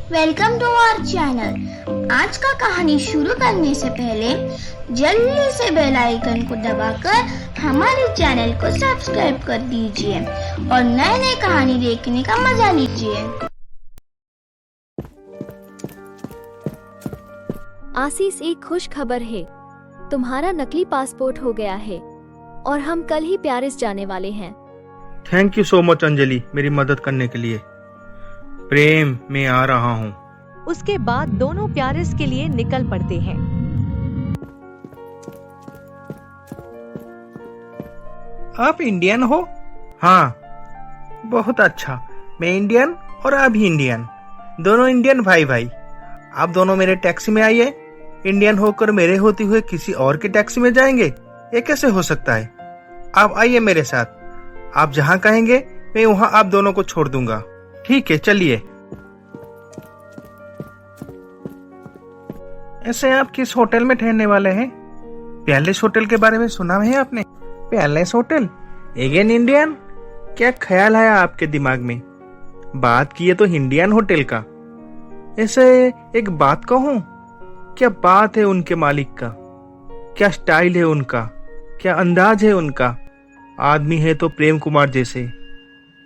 Welcome to our channel. आज का कहानी शुरू करने से पहले जल्दी से बेल आइकन को दबाकर हमारे चैनल को सब्सक्राइब कर दीजिए और नए नए कहानी देखने का मजा लीजिए। आशीष, एक खुश खबर है। तुम्हारा नकली पासपोर्ट हो गया है और हम कल ही पेरिस जाने वाले हैं। Thank you so much Anjali, मेरी मदद करने के लिए। प्रेम, मैं आ रहा हूँ। उसके बाद दोनों पेरिस के लिए निकल पड़ते हैं। आप इंडियन हो? हाँ, बहुत अच्छा। मैं इंडियन और आप भी इंडियन, दोनों इंडियन भाई भाई। आप दोनों मेरे टैक्सी में आइए। इंडियन होकर मेरे होते हुए किसी और के टैक्सी में जाएंगे, ये कैसे हो सकता है? आप आइए मेरे साथ। आप जहाँ कहेंगे मैं वहाँ आप दोनों को छोड़ दूंगा। ठीक है, चलिए। ऐसे आप किस होटल में ठहरने वाले हैं? पैलेस होटल के बारे में सुना है आपने? Palace hotel? Again Indian? क्या ख्याल है आपके दिमाग में? बात किए तो इंडियन होटल का। ऐसे एक बात कहूं, क्या बात है उनके मालिक का, क्या स्टाइल है उनका, क्या अंदाज है उनका। आदमी है तो प्रेम कुमार जैसे।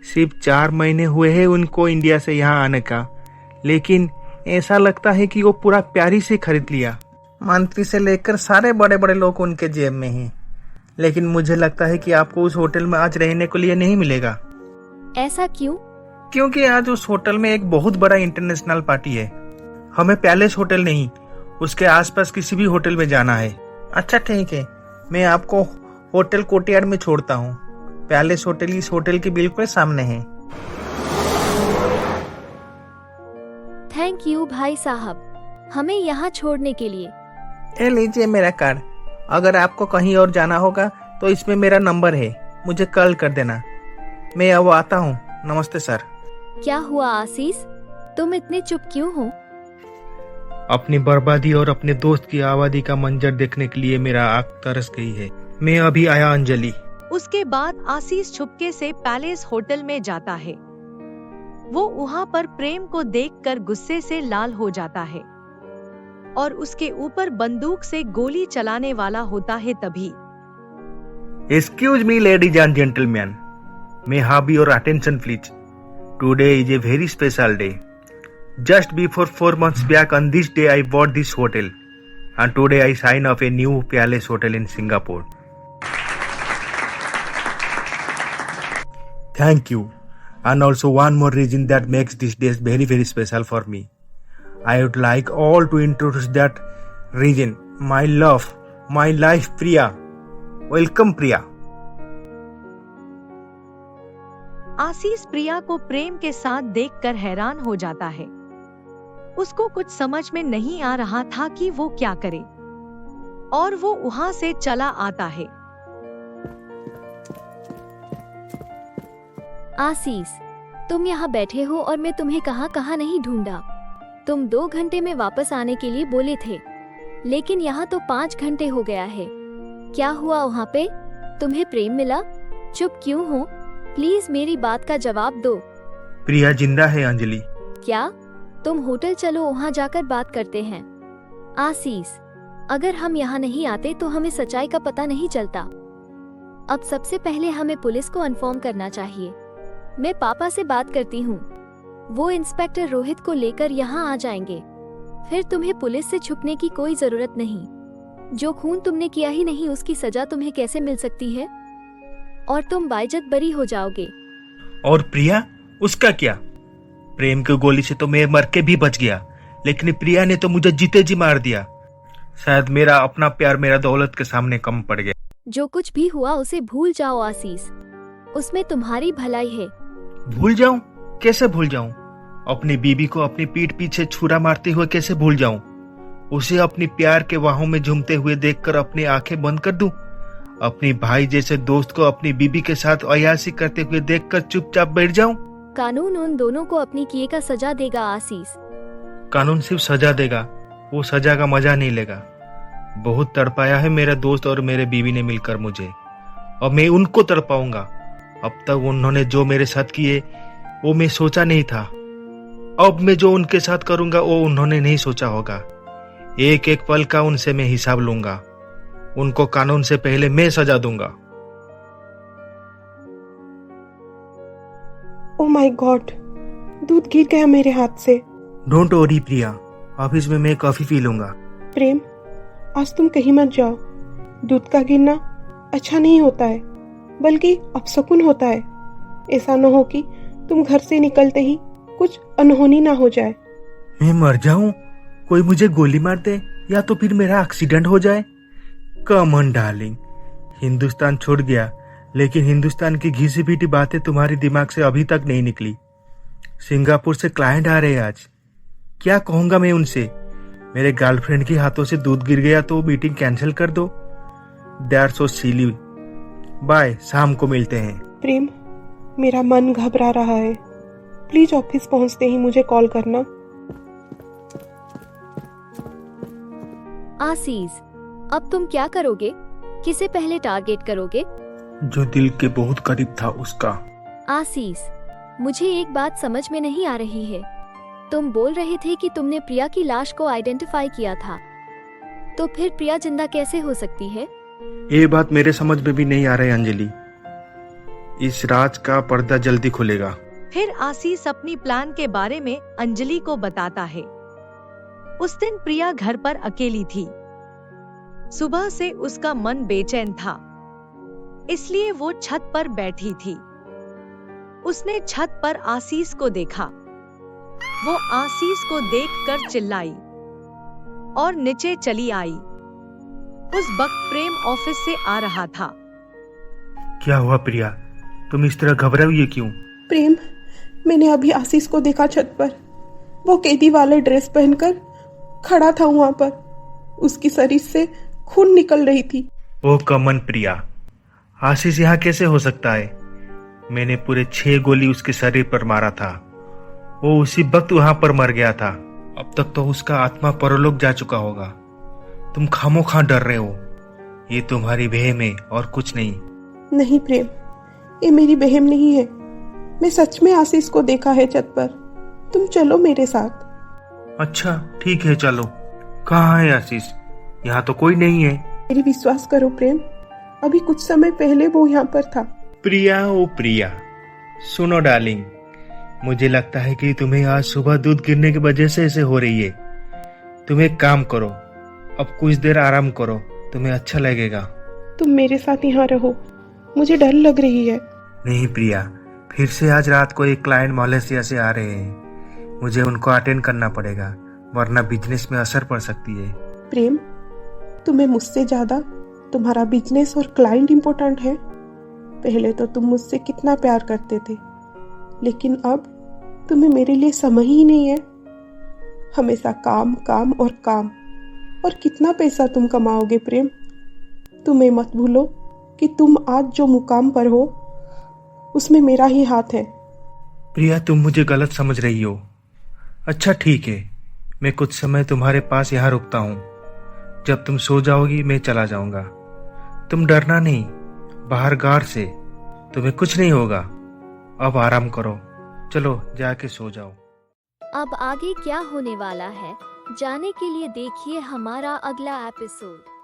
सिर्फ 4 महीने हुए हैं उनको इंडिया से यहाँ आने का, लेकिन ऐसा लगता है कि वो पूरा प्यारी से खरीद लिया। मंत्री से लेकर सारे बड़े बड़े लोग उनके जेब में हैं, लेकिन मुझे लगता है कि आपको उस होटल में आज रहने के लिए नहीं मिलेगा। ऐसा क्यों? क्योंकि आज उस होटल में एक बहुत बड़ा इंटरनेशनल पार्टी है। हमें पैलेस होटल नहीं, उसके आसपास किसी भी होटल में जाना है। अच्छा ठीक है, मैं आपको होटल कोर्टयार्ड में छोड़ता हूँ। पैलेस होटल इस होटल के बिल्कुल सामने है। थैंक यू भाई साहब, हमें यहाँ छोड़ने के लिए। ए लीजिए मेरा कार्ड। अगर आपको कहीं और जाना होगा तो इसमें मेरा नंबर है, मुझे कॉल कर देना। मैं अब आता हूँ। नमस्ते सर। क्या हुआ आशीष, तुम इतने चुप क्यों हो? अपनी बर्बादी और अपने दोस्त की आबादी का मंजर देखने के लिए मेरा आंख तरस गई है। मैं अभी आया अंजलि। उसके बाद आशीष छुपके से पैलेस होटल में जाता है। वो वहाँ पर प्रेम को देखकर गुस्से से लाल हो जाता है और उसके ऊपर बंदूक से गोली चलाने वाला होता है। तभी excuse me ladies and gentleman, may have your attention please. Today is a very special day. Just before 4 months back on this day I bought this hotel and today I sign off a new palace hotel in Singapore. Thank you. And also one more reason that makes this day very very special for me. I would like all to introduce that reason. My love, my life Priya. Welcome Priya. आशीष प्रिया को प्रेम के साथ देखकर हैरान हो जाता है। उसको कुछ समझ में नहीं आ रहा था कि वो क्या करे और वो वहाँ से चला आता है। आशीष, तुम यहाँ बैठे हो और मैं तुम्हें कहाँ नहीं ढूंढा। तुम 2 घंटे में वापस आने के लिए बोले थे, लेकिन यहाँ तो 5 घंटे हो गया है। क्या हुआ वहाँ पे? तुम्हें प्रेम मिला? चुप क्यों हो? प्लीज मेरी बात का जवाब दो। प्रिया जिंदा है अंजलि। क्या? तुम होटल चलो, वहाँ जाकर बात करते हैं। आशीष, अगर हम यहाँ नहीं आते तो हमें सच्चाई का पता नहीं चलता। अब सबसे पहले हमें पुलिस को इन्फॉर्म करना चाहिए। मैं पापा से बात करती हूँ, वो इंस्पेक्टर रोहित को लेकर यहाँ आ जाएंगे। फिर तुम्हें पुलिस से छुपने की कोई जरूरत नहीं। जो खून तुमने किया ही नहीं उसकी सजा तुम्हें कैसे मिल सकती है और तुम बाइज्जत बरी हो जाओगे। और प्रिया, उसका क्या? प्रेम की गोली से तो मैं मर के भी बच गया, लेकिन प्रिया ने तो मुझे जीते जी मार दिया। शायद मेरा अपना प्यार मेरा दौलत के सामने कम पड़ गया। जो कुछ भी हुआ उसे भूल जाओ आशीष, उसमें तुम्हारी भलाई है। भूल जाऊं? कैसे भूल जाऊं? अपनी बीबी को अपनी पीठ पीछे छुरा मारते हुए कैसे भूल जाऊं? उसे अपनी प्यार के बाहों में झूमते हुए देखकर अपनी आंखें बंद कर दूं? अपनी भाई जैसे दोस्त को अपनी बीबी के साथ अयाशी करते हुए देखकर चुपचाप बैठ जाऊं? कानून उन दोनों को अपनी किए का सजा देगा आशीष। कानून सिर्फ सजा देगा, वो सजा का मजा नहीं लेगा। बहुत तड़पाया है मेरा दोस्त और मेरे बीवी ने मिलकर मुझे, और मैं उनको तड़पाऊंगा। अब तक उन्होंने जो मेरे साथ किए वो मैं सोचा नहीं था। अब मैं जो उनके साथ करूंगा वो उन्होंने नहीं सोचा होगा। एक एक पल का उनसे मैं हिसाब लूंगा। उनको कानून से पहले मैं सजा दूंगा। ओह माय गॉड, दूध गिर गया मेरे हाथ से। डोंट वरी प्रिया, ऑफिस में मैं कॉफी पी लूंगा। प्रेम, आज तुम कहीं मत जाओ। दूध का गिरना अच्छा नहीं होता है, बल्कि अपशकुन होता है। ऐसा न हो कि तुम घर से निकलते ही कुछ अनहोनी ना हो जाए। मैं मर जाऊं, कोई मुझे गोली मार दे, या तो फिर मेरा एक्सीडेंट हो जाए। कम ऑन डार्लिंग, हिंदुस्तान छोड़ गया, लेकिन हिंदुस्तान की घिसी पीटी बातें तुम्हारे दिमाग से अभी तक नहीं निकली। सिंगापुर से क्लाइंट आ रहे हैं आज। क्या कहूंगा मैं उनसे? मेरे गर्लफ्रेंड के हाथों से दूध गिर गया तो मीटिंग कैंसिल कर दो। They are so silly. Bye, शाम को मिलते हैं। प्रेम, मेरा मन घबरा रहा है। प्लीज ऑफिस पहुंचते ही मुझे कॉल करना। आशीष, अब तुम क्या करोगे? किसे पहले टारगेट करोगे? जो दिल के बहुत करीब था उसका। आशीष, मुझे एक बात समझ में नहीं आ रही है। तुम बोल रहे थे कि तुमने प्रिया की लाश को आइडेंटिफाई किया था, तो फिर प्रिया जिंदा कैसे हो सकती है? ये बात मेरे समझ में भी नहीं आ रही है अंजलि। इस राज का पर्दा जल्दी खुलेगा। फिर आशीष अपनी प्लान के बारे में अंजलि को बताता है। उस दिन प्रिया घर पर अकेली थी। सुबह से उसका मन बेचैन था, इसलिए वो छत पर बैठी थी। उसने छत पर आशीष को देखा। वो आशीष को देखकर चिल्लाई और नीचे चली आई। उस वक्त प्रेम ऑफिस से आ रहा था। क्या हुआ प्रिया, तुम इस तरह घबराई हुई क्यों? प्रेम, मैंने अभी आशीष को देखा छत पर। वो कैदी वाले ड्रेस पहनकर खड़ा था वहां पर। उसकी शरीर से खून निकल रही थी। ओ कमन प्रिया, आशीष यहाँ कैसे हो सकता है? मैंने पूरे 6 गोली उसके शरीर पर मारा था। वो उसी वक्त वहां पर मर गया था। अब तक तो उसका आत्मा परलोक जा चुका होगा। तुम खामोखा डर रहे हो। ये तुम्हारी वहम है और कुछ नहीं। नहीं प्रेम, ये मेरी बहम नहीं है। मैं सच में आशीष को देखा है छत पर। तुम चलो मेरे साथ। अच्छा ठीक है, चलो। कहाँ है आशीष? यहाँ तो कोई नहीं है। मेरी विश्वास करो प्रेम, अभी कुछ समय पहले वो यहाँ पर था। प्रिया, ओ प्रिया, सुनो डार्लिंग, मुझे लगता है कि तुम्हें आज सुबह दूध गिरने की वजह से ऐसे हो रही है। तुम एक काम करो, अब कुछ देर आराम करो, तुम्हें अच्छा लगेगा। तुम मेरे साथ यहाँ रहो, मुझे डर लग रही है। नहीं प्रिया, फिर से आज रात को एक क्लाइंट मलेशिया से आ रहे हैं। मुझे उनको अटेंड करना पड़ेगा, वरना बिजनेस में असर पड़ सकती है। प्रेम, तुम्हें मुझसे ज्यादा तुम्हारा बिजनेस और क्लाइंट इम्पोर्टेंट है। पहले तो तुम मुझसे कितना प्यार करते थे, लेकिन अब तुम्हें मेरे लिए समय ही नहीं है। हमेशा काम काम और काम। और कितना पैसा तुम कमाओगे प्रेम? तुम्हें मत भूलो कि तुम आज जो मुकाम पर हो उसमें मेरा ही हाथ है। प्रिया, तुम मुझे गलत समझ रही हो। अच्छा ठीक है, मैं कुछ समय तुम्हारे पास यहाँ रुकता हूँ। जब तुम सो जाओगी मैं चला जाऊंगा। तुम डरना नहीं, बाहर गार्ड से तुम्हें कुछ नहीं होगा। अब आराम करो, चलो जाके सो जाओ। अब आगे क्या होने वाला है जानने के लिए देखिए हमारा अगला एपिसोड।